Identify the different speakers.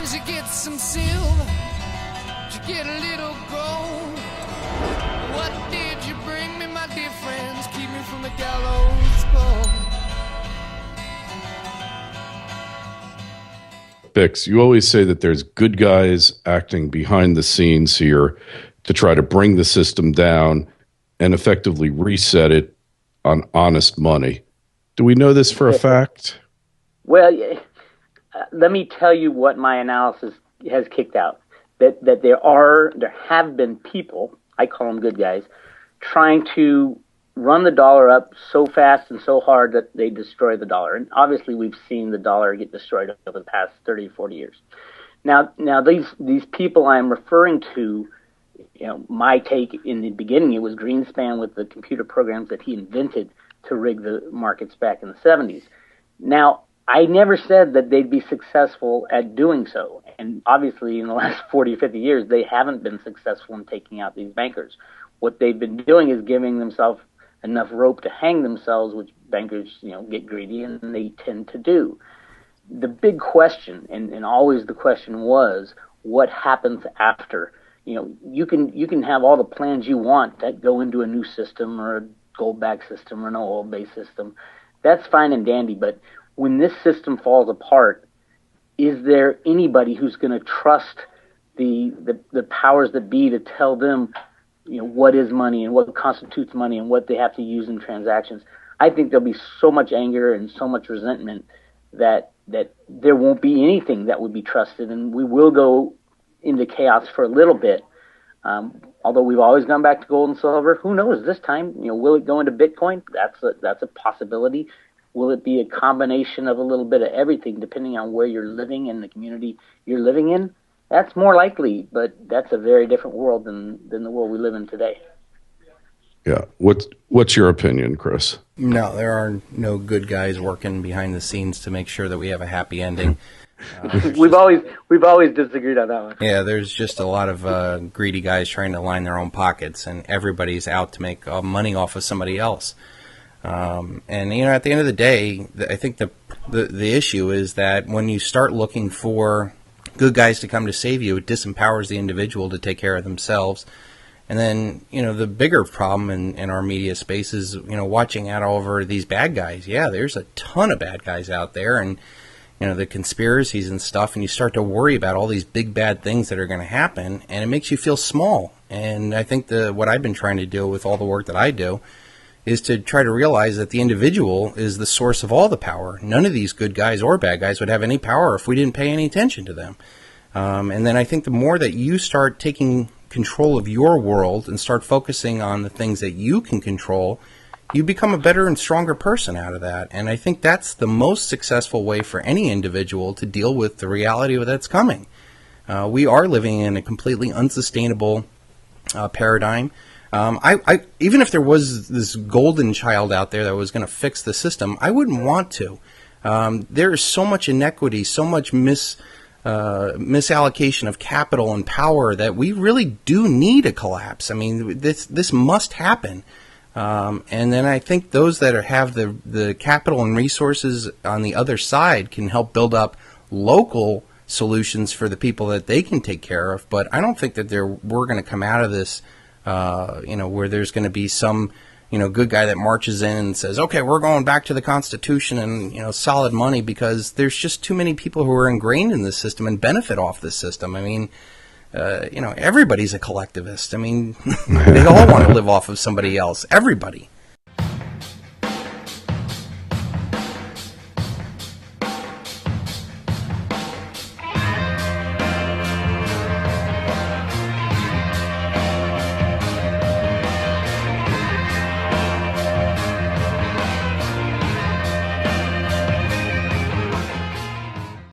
Speaker 1: Did you get some silver? Did you get a little gold? What did you bring me, my dear friends? Keep me from the gallows pole.
Speaker 2: Bix, you always say that there's good guys acting behind the scenes here to try to bring the system down and effectively reset it on honest money. Do we know this for a fact?
Speaker 3: Well, let me tell you what my analysis has kicked out. That there have been people, I call them good guys, trying to run the dollar up so fast and so hard that they destroy the dollar. And obviously we've seen the dollar get destroyed over the past 30, 40 years. Now these people I'm referring to, my take in the beginning, it was Greenspan with the computer programs that he invented to rig the markets back in the 70s. Now, I never said that they'd be successful at doing so. And obviously in the last 40 or 50 years, they haven't been successful in taking out these bankers. What they've been doing is giving themselves enough rope to hang themselves, which bankers, get greedy, and they tend to do. The big question, and always the question was, what happens after? You can have all the plans you want that go into a new system or a gold-backed system or an oil-based system. That's fine and dandy, but when this system falls apart, is there anybody who's going to trust the powers that be to tell them what is money and what constitutes money and what they have to use in transactions? I think there'll be so much anger and so much resentment that there won't be anything that would be trusted, and we will go into chaos for a little bit. Although we've always gone back to gold and silver, who knows this time? Will it go into Bitcoin? That's a possibility. Will it be a combination of a little bit of everything, depending on where you're living and the community you're living in? That's more likely, but that's a very different world than the world we live in today.
Speaker 2: Yeah. What's your opinion, Chris?
Speaker 4: No, there are no good guys working behind the scenes to make sure that we have a happy ending.
Speaker 3: We've always disagreed on that one.
Speaker 4: Yeah, there's just a lot of greedy guys trying to line their own pockets, and everybody's out to make money off of somebody else. And at the end of the day, I think the issue is that when you start looking for good guys to come to save you, it disempowers the individual to take care of themselves. And then, the bigger problem in our media space is, watching out over these bad guys. Yeah, there's a ton of bad guys out there, and, the conspiracies and stuff, and you start to worry about all these big bad things that are going to happen, and it makes you feel small. And I think what I've been trying to do with all the work that I do is to try to realize that the individual is the source of all the power. None of these good guys or bad guys would have any power if we didn't pay any attention to them. And then I think the more that you start taking control of your world and start focusing on the things that you can control, you become a better and stronger person out of that. And I think that's the most successful way for any individual to deal with the reality that's coming. We are living in a completely unsustainable paradigm. Even if there was this golden child out there that was going to fix the system, I wouldn't want to. There is so much inequity, so much misallocation of capital and power that we really do need a collapse. I mean, this must happen. And then I think those that have the capital and resources on the other side can help build up local solutions for the people that they can take care of. But I don't think that we're going to come out of this where there's going to be some, good guy that marches in and says, okay, we're going back to the Constitution and, solid money, because there's just too many people who are ingrained in this system and benefit off this system. I mean, everybody's a collectivist. I mean, they all want to live off of somebody else. Everybody.